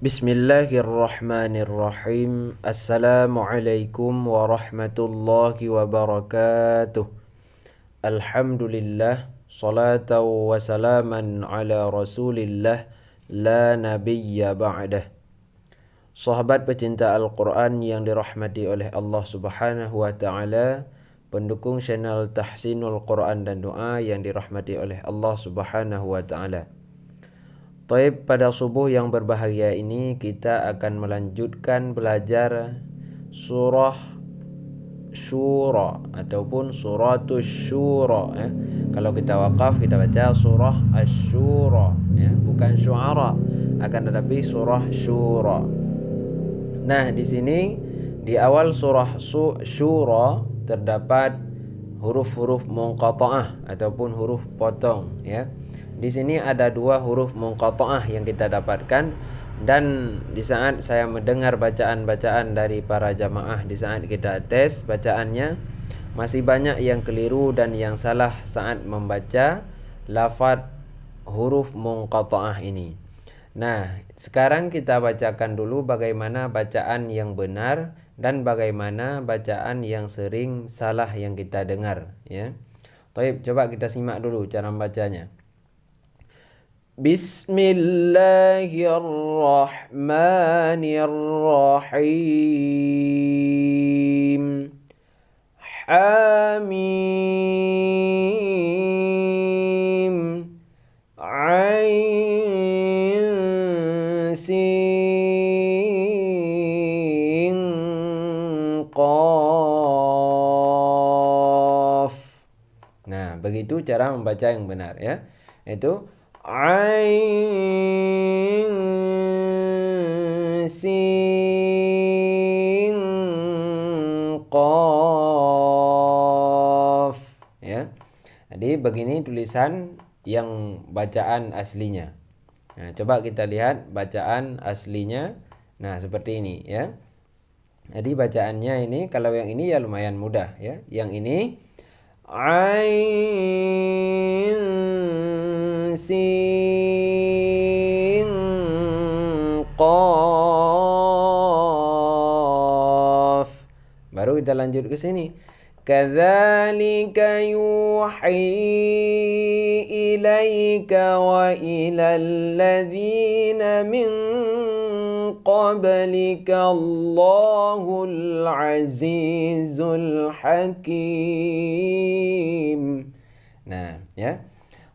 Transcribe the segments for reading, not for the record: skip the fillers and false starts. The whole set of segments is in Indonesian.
Bismillahirrahmanirrahim. Assalamualaikum warahmatullahi wabarakatuh. Alhamdulillah, salatan wa salaman ala rasulillah, la nabiyya ba'dah. Sahabat pecinta Al-Quran yang dirahmati oleh Allah subhanahu wa ta'ala, pendukung channel Tahsinul Quran dan Doa yang dirahmati oleh Allah subhanahu wa ta'ala. Taib, pada subuh yang berbahagia ini kita akan melanjutkan belajar surah Syura ataupun suratus Syura ya. Kalau kita wakaf kita baca surah Asy-Syura ya, bukan Syu'ara, akan tetapi surah Syura. Nah, di sini di awal surah Syura terdapat huruf-huruf munqata'ah ataupun huruf potong ya. Di sini ada dua huruf munqata'ah yang kita dapatkan, dan di saat saya mendengar bacaan-bacaan dari para jamaah, di saat kita tes bacaannya, masih banyak yang keliru dan yang salah saat membaca lafaz huruf munqata'ah ini. Nah, sekarang kita bacakan dulu bagaimana bacaan yang benar dan bagaimana bacaan yang sering salah yang kita dengar ya. Baik, coba kita simak dulu cara membacanya. Bismillahirrahmanirrahim. Hamim. Ain sin qaf. Nah, begitu cara membaca yang benar ya. Itu Ain sin qaf ya. Jadi begini tulisan yang bacaan aslinya. Nah, coba kita lihat bacaan aslinya. Nah, seperti ini ya. Jadi bacaannya ini, kalau yang ini ya lumayan mudah ya. Yang ini Ain sin qaf. Baru kita lanjut ke sini. Kadzalika yuhi ilaika wa ilal ladzina min qablika Allahul azizul hakim. Nah, ya.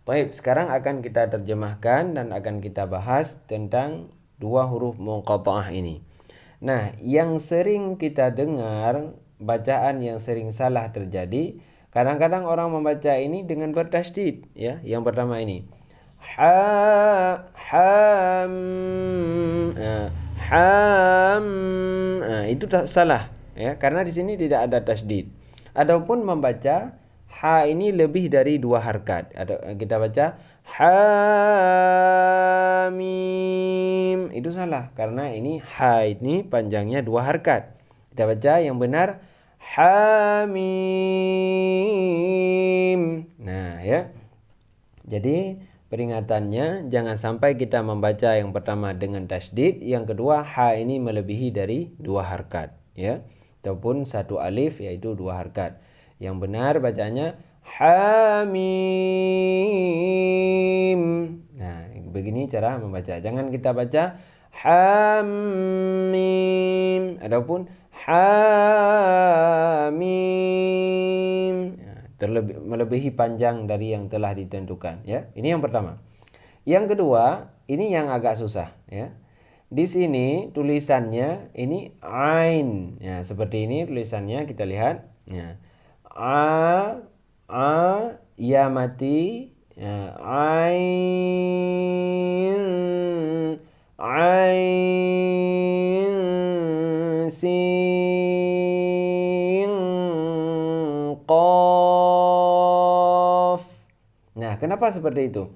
Baik, sekarang akan kita terjemahkan dan akan kita bahas tentang dua huruf munqata'ah ini. Nah, yang sering kita dengar, bacaan yang sering salah terjadi, kadang-kadang orang membaca ini dengan bertasydid ya. Yang pertama ini itu salah ya, karena di sini tidak ada tasydid. Adapun membaca ha ini lebih dari dua harkat. Kita baca hamim, itu salah karena ini ha ini panjangnya dua harkat. Kita baca yang benar hamim. Nah ya, jadi peringatannya jangan sampai kita membaca yang pertama dengan tasydid, yang kedua ha ini melebihi dari dua harkat ya, ataupun satu alif yaitu dua harkat. Yang benar bacanya hamim. Nah, begini cara membaca. Jangan kita baca hamim ataupun hamim. Melebihi panjang dari yang telah ditentukan ya. Ini yang pertama. Yang kedua, ini yang agak susah ya. Di sini tulisannya ini ain. Ya, seperti ini tulisannya, kita lihat ya. Ya mati ya, ain sin qaf. Nah, kenapa seperti itu?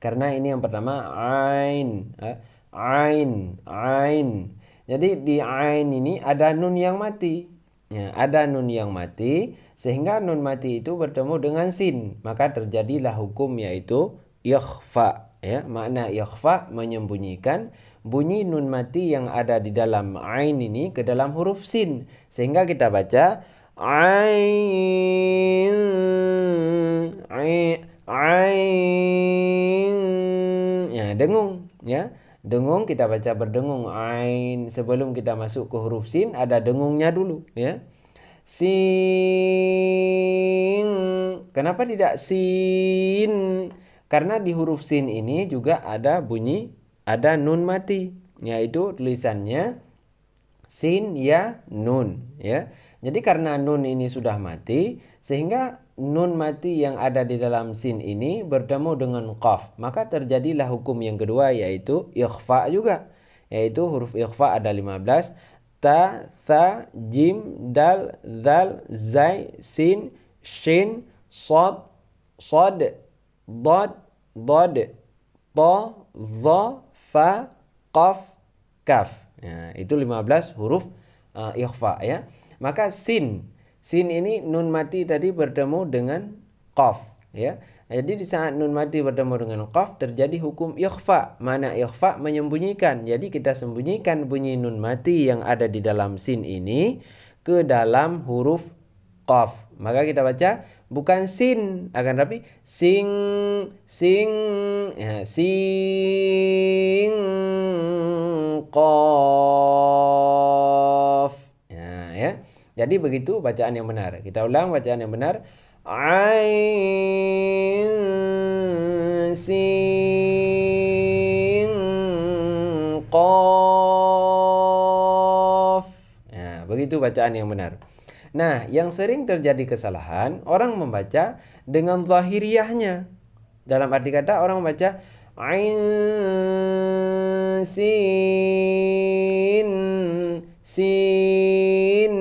Karena ini yang pertama ain. Jadi di ain ini ada nun yang mati. Ya, ada nun yang mati, sehingga nun mati itu bertemu dengan sin, maka terjadilah hukum yaitu ikhfa ya. Makna ikhfa menyembunyikan bunyi nun mati yang ada di dalam ain ini ke dalam huruf sin, sehingga kita baca ain, ain, ya, dengung, ya. Dengung kita baca berdengung ain, sebelum kita masuk ke huruf sin ada dengungnya dulu, ya. Sin. Kenapa tidak sin? Karena di huruf sin ini juga ada bunyi, ada nun mati, yaitu tulisannya sin ya nun, ya. Jadi karena nun ini sudah mati, sehingga nun mati yang ada di dalam sin ini bertemu dengan qaf, maka terjadilah hukum yang kedua, yaitu ikhfa juga. Yaitu huruf ikhfa ada 15. Ta, tha, jim, dal, zal, zai, sin, shin, sod, sod, dod, dod, to, zo, fa, qaf, kaf. Ya, itu 15 huruf ikhfa, ya. Maka sin ini nun mati tadi bertemu dengan qaf, ya. Jadi di saat nun mati bertemu dengan qaf terjadi hukum ikhfa. Mana ikhfa? Menyembunyikan. Jadi kita sembunyikan bunyi nun mati yang ada di dalam sin ini ke dalam huruf qaf. Maka kita baca bukan sin, akan tapi sing, sing, ya, sing qaf. Ya. Jadi begitu bacaan yang benar. Kita ulang bacaan yang benar. Ain, sin, qaf. Ya, begitu bacaan yang benar. Nah, yang sering terjadi kesalahan, orang membaca dengan zahiriyahnya. Dalam arti kata orang membaca ain, sin, sin,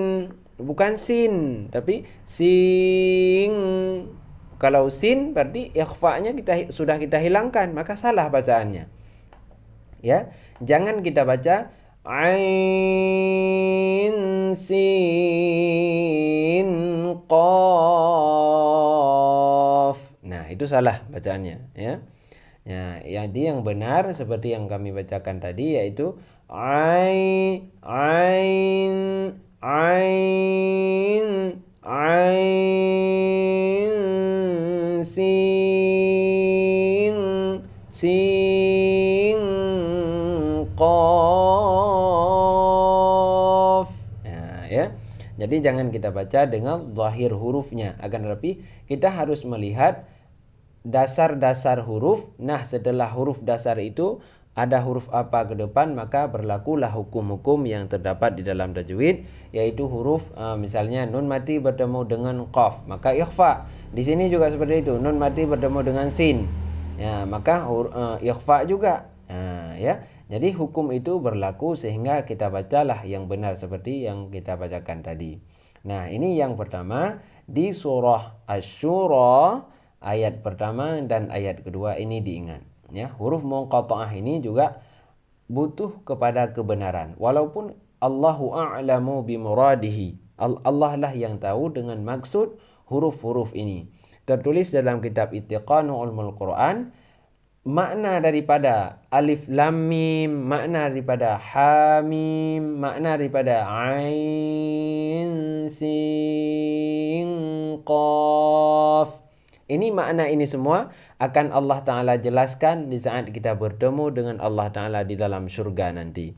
bukan sin, tapi sing. Kalau sin berarti ikhfa-nya sudah kita hilangkan, maka salah bacaannya. Ya, jangan kita baca ain, sin, qaf. Nah, itu salah bacaannya, ya. Ya, yang benar seperti yang kami bacakan tadi, yaitu ain, ain, ain, ain, sin, sin, qaf. Nah, ya. Jadi jangan kita baca dengan zahir hurufnya, akan tetapi kita harus melihat dasar-dasar huruf. Nah, setelah huruf dasar itu ada huruf apa ke depan, maka berlakulah hukum-hukum yang terdapat di dalam tajwid, yaitu huruf misalnya nun mati bertemu dengan qaf, maka ikhfa. Di sini juga seperti itu, nun mati bertemu dengan sin, ya, maka ikhfa juga. Ya. Jadi hukum itu berlaku sehingga kita bacalah yang benar seperti yang kita bacakan tadi. Nah, ini yang pertama di surah Asy-Syura ayat pertama dan ayat kedua ini diingat, ya. Huruf munqata'ah ini juga butuh kepada kebenaran, walaupun Allahu a'lamu bimuradihi, Allah lah yang tahu dengan maksud huruf-huruf ini. Tertulis dalam kitab Ittiqanu Ulumul Quran, makna daripada alif lam mim, makna daripada ha mim, makna daripada ain, sin, qaf. Ini makna ini semua akan Allah Ta'ala jelaskan di saat kita bertemu dengan Allah Ta'ala di dalam syurga nanti.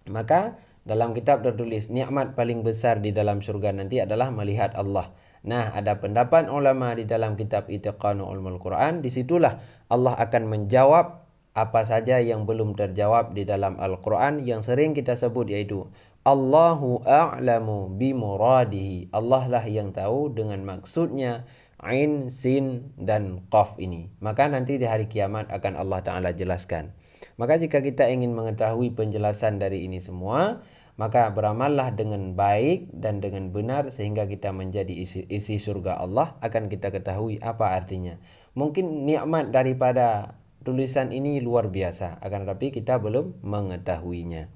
Maka dalam kitab tertulis nikmat paling besar di dalam syurga nanti adalah melihat Allah. Nah, ada pendapat ulama di dalam kitab Ittiqanu Ulumul Quran, disitulah Allah akan menjawab apa saja yang belum terjawab di dalam Al-Quran yang sering kita sebut, yaitu Allahu a'lamu bimuradihi. Allah lah yang tahu dengan maksudnya ain, sin, dan qaf ini. Maka nanti di hari kiamat akan Allah Ta'ala jelaskan. Maka jika kita ingin mengetahui penjelasan dari ini semua, maka beramallah dengan baik dan dengan benar sehingga kita menjadi isi surga Allah. Akan kita ketahui apa artinya. Mungkin nikmat daripada tulisan ini luar biasa, akan tetapi kita belum mengetahuinya.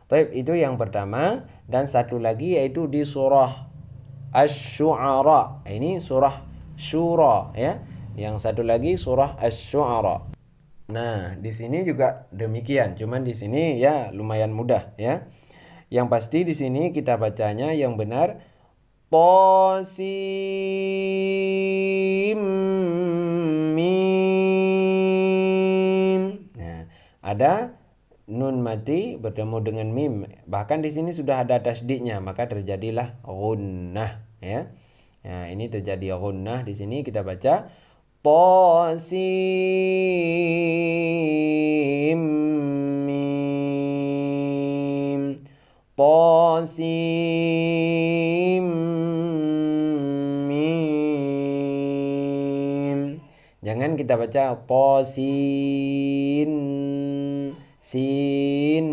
Baik, itu yang pertama. Dan satu lagi yaitu di surah Asy-Syu'ara. Ini surah Syura, ya. Yang satu lagi surah Asy-Syu'ara. Nah, di sini juga demikian. Cuman di sini ya lumayan mudah ya. Yang pasti di sini kita bacanya yang benar Tosim mim. Nah, ada nun mati bertemu dengan mim. Bahkan di sini sudah ada tasdidnya, maka terjadilah gunnah ya. Nah, ini terjadi gunnah di sini kita baca Tosim mim. Tosim mim. Jangan kita baca tosin sin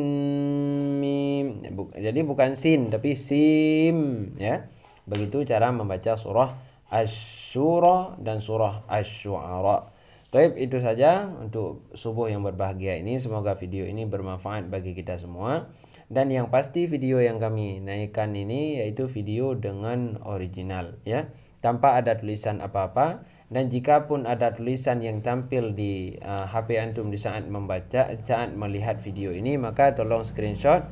mim. Jadi bukan sin tapi sim ya. Begitu cara membaca surah Asy-Syura dan surah Asy-Syu'ara. Baik, itu saja untuk subuh yang berbahagia ini. Semoga video ini bermanfaat bagi kita semua. Dan yang pasti video yang kami naikkan ini yaitu video dengan original ya, tanpa ada tulisan apa-apa. Dan jika pun ada tulisan yang tampil di HP antum di saat membaca, saat melihat video ini, maka tolong screenshot,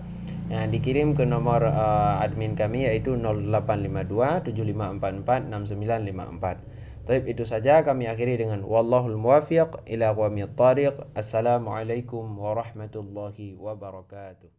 dikirim ke nomor admin kami yaitu 0852 7544 6954. Baik, itu saja kami akhiri dengan wallahul muwaffiq ila aqwamit thariq. Assalamualaikum warahmatullahi wabarakatuh.